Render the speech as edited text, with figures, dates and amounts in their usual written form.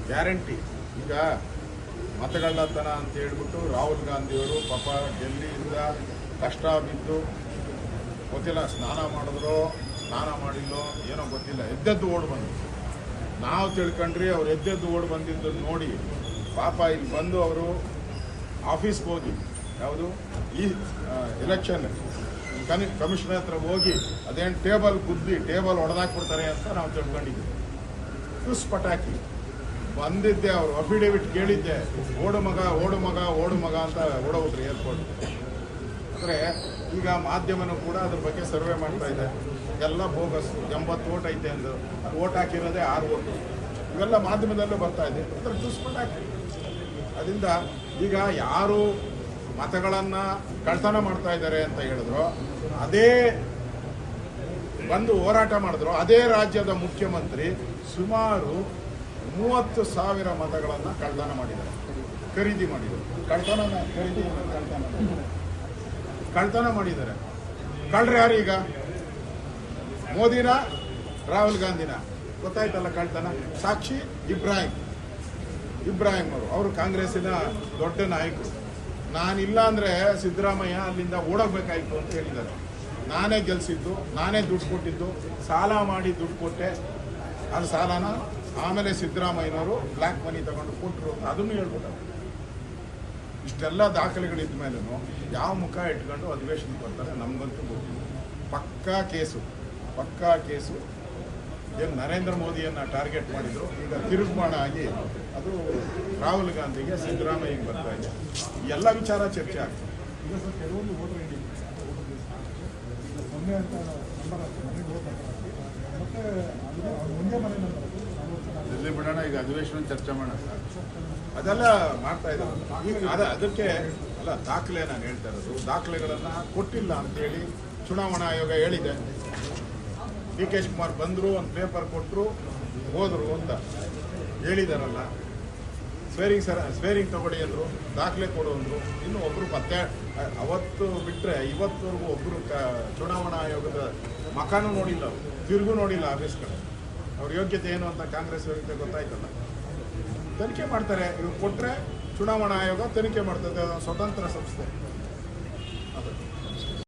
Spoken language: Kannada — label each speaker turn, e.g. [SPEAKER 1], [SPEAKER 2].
[SPEAKER 1] ಗ್ಯಾರಂಟಿ. ಈಗ ಮತಗಳ್ಳತನ ಅಂತ ಹೇಳ್ಬಿಟ್ಟು ರಾಹುಲ್ ಗಾಂಧಿಯವರು ಪಾಪ ಡೆಲ್ಲಿಯಿಂದ ಕಷ್ಟ ಬಿದ್ದು ಗೊತ್ತಿಲ್ಲ, ಸ್ನಾನ ಮಾಡಿದ್ರೋ ಸ್ನಾನ ಮಾಡಿಲ್ಲೋ ಏನೋ ಗೊತ್ತಿಲ್ಲ, ಎದ್ದೆದ್ದು ಓಡ್ ಬಂದು ನಾವು ತಿಳ್ಕೊಂಡ್ರಿ ಅವ್ರು ಎದ್ದೆದ್ದು ಓಡ್ ಬಂದಿದ್ದನ್ನು ನೋಡಿ ಪಾಪ ಇಲ್ಲಿ ಬಂದು ಅವರು ಆಫೀಸ್ಗೆ ಹೋಗಿ ಯಾವುದು ಈ ಎಲೆಕ್ಷನ್ ಕಮಿಷನರ್ ಹತ್ರ ಹೋಗಿ ಅದೇನು ಟೇಬಲ್ ಗುದ್ದಿ ಟೇಬಲ್ ಹೊಡೆದಾಕ್ಬಿಡ್ತಾರೆ ಅಂತ ನಾವು ತಿಳ್ಕೊಂಡಿದ್ವಿ. ಟುಸ್ ಪಟಾಕಿ ಬಂದಿದ್ದೆ, ಅವರು ಅಫಿಡೇವಿಟ್ ಕೇಳಿದ್ದೆ, ಓಡು ಮಗ ಓಡು ಮಗ ಓಡು ಮಗ ಅಂತ ಓಡೋದ್ರಿ ಏರ್ಪೋರ್ಟ್. ಅಂದರೆ ಈಗ ಮಾಧ್ಯಮನೂ ಕೂಡ ಅದ್ರ ಬಗ್ಗೆ ಸರ್ವೆ ಮಾಡ್ತಾ ಇದೆ, ಎಲ್ಲ ಬೋಗಸ್. 80 ಓಟ್ ಐತೆ ಅಂದು ಅದು ಓಟ್ ಹಾಕಿರೋದೇ 6 ಓಟು. ಇವೆಲ್ಲ ಮಾಧ್ಯಮದಲ್ಲೂ ಬರ್ತಾ ಇದೆ. ಅದ್ರ ಟುಸ್ ಪಟಾಕಿ. ಅದರಿಂದ ಈಗ ಯಾರು ಮತಗಳನ್ನು ಕಳ್ತನ ಮಾಡ್ತಾ ಇದ್ದಾರೆ ಅಂತ ಹೇಳಿದ್ರು, ಅದೇ ಬಂದು ಹೋರಾಟ ಮಾಡಿದ್ರು, ಅದೇ ರಾಜ್ಯದ ಮುಖ್ಯಮಂತ್ರಿ ಸುಮಾರು 30,000 ಮತಗಳನ್ನು ಕಳ್ತನ ಮಾಡಿದ್ದಾರೆ, ಖರೀದಿ ಮಾಡಿದರು. ಕಳ್ತನ ಮಾಡಿದ್ದಾರೆ. ಕಳ್ರು ಯಾರು ಈಗ? ಮೋದಿನ, ರಾಹುಲ್ ಗಾಂಧಿನ? ಗೊತ್ತಾಯ್ತಲ್ಲ ಕಳ್ತನ. ಸಾಕ್ಷಿ ಇಬ್ರಾಹಿಂ ಅವರು ಕಾಂಗ್ರೆಸ್ಸಿನ ದೊಡ್ಡ ನಾಯಕರು. ನಾನಿಲ್ಲ ಅಂದರೆ ಸಿದ್ದರಾಮಯ್ಯ ಅಲ್ಲಿಂದ ಓಡೋಗ್ಬೇಕಾಯಿತು ಅಂತ ಹೇಳಿದ್ದಾರೆ. ನಾನೇ ಗೆಲ್ಲಿಸಿದ್ದು, ನಾನೇ ದುಡ್ಡು ಕೊಟ್ಟಿದ್ದು, ಸಾಲ ಮಾಡಿ ದುಡ್ಡು ಕೊಟ್ಟೆ, ಅದು ಸಾಲನ ಆಮೇಲೆ ಸಿದ್ದರಾಮಯ್ಯನವರು ಬ್ಲ್ಯಾಕ್ ಮನಿ ತಗೊಂಡು ಕೊಟ್ಟರು, ಅದನ್ನು ಹೇಳ್ಬಿಟ್ಟಾರೆ. ಇಷ್ಟೆಲ್ಲ ದಾಖಲೆಗಳಿದ್ದ ಮೇಲೂ ಯಾವ ಮುಖ ಇಟ್ಕೊಂಡು ಅಧಿವೇಶನಕ್ಕೆ ಬರ್ತಾರೆ ನಮಗಂತೂ ಗೊತ್ತಿಲ್ಲ. ಪಕ್ಕಾ ಕೇಸು ಏನು ನರೇಂದ್ರ ಮೋದಿಯನ್ನು ಟಾರ್ಗೆಟ್ ಮಾಡಿದ್ರು, ಈಗ ತಿರುಗುಮಾಣ ಆಗಿ ಅದು ರಾಹುಲ್ ಗಾಂಧಿಗೆ, ಸಿದ್ದರಾಮಯ್ಯಗೆ ಬರ್ತಾ ಇದೆ. ಎಲ್ಲ ವಿಚಾರ ಚರ್ಚೆ ಆಗ್ತದೆ. ಇಲ್ಲಿ ಬಿಡೋಣ, ಈಗ ಅಧಿವೇಶನ ಚರ್ಚೆ ಮಾಡೋಣ. ಅದೆಲ್ಲ ಮಾಡ್ತಾ ಇದ್ದಾರೆ. ಈಗ ಅದಕ್ಕೆ ಅಲ್ಲ ದಾಖಲೆ ನಾನು ಹೇಳ್ತಾ ಇರೋದು, ದಾಖಲೆಗಳನ್ನು ಕೊಟ್ಟಿಲ್ಲ ಅಂತೇಳಿ ಚುನಾವಣಾ ಆಯೋಗ ಹೇಳಿದೆ. ಡಿ ಕೆ ಶಿವಕುಮಾರ್ ಬಂದರು, ಒಂದು ಪೇಪರ್ ಕೊಟ್ಟರು, ಹೋದರು ಅಂತ ಹೇಳಿದಾರಲ್ಲ. ಸ್ವೇರಿಂಗ್ ತಗೊಳ್ಳಿ ಅಂದರು, ದಾಖಲೆ ಕೊಡು ಅಂದರು. ಇನ್ನು ಒಬ್ಬರು ಪತ್ತೆ ಅವತ್ತು ಬಿಟ್ಟರೆ ಇವತ್ತವರೆಗೂ ಒಬ್ಬರು ಚುನಾವಣಾ ಆಯೋಗದ ಮಕಾನೂ ನೋಡಿಲ್ಲ, ತಿರುಗೂ ನೋಡಿಲ್ಲ ಆಫೀಸ್ ಕಡೆ. ಅವ್ರ ಯೋಗ್ಯತೆ ಏನು ಅಂತ ಕಾಂಗ್ರೆಸ್ ಯೋಗ್ಯತೆ ಗೊತ್ತಾಯ್ತಲ್ಲ. ತನಿಖೆ ಮಾಡ್ತಾರೆ, ಇವ್ರು ಕೊಟ್ಟರೆ ಚುನಾವಣಾ ಆಯೋಗ ತನಿಖೆ ಮಾಡ್ತದೆ, ಸ್ವತಂತ್ರ ಸಂಸ್ಥೆ.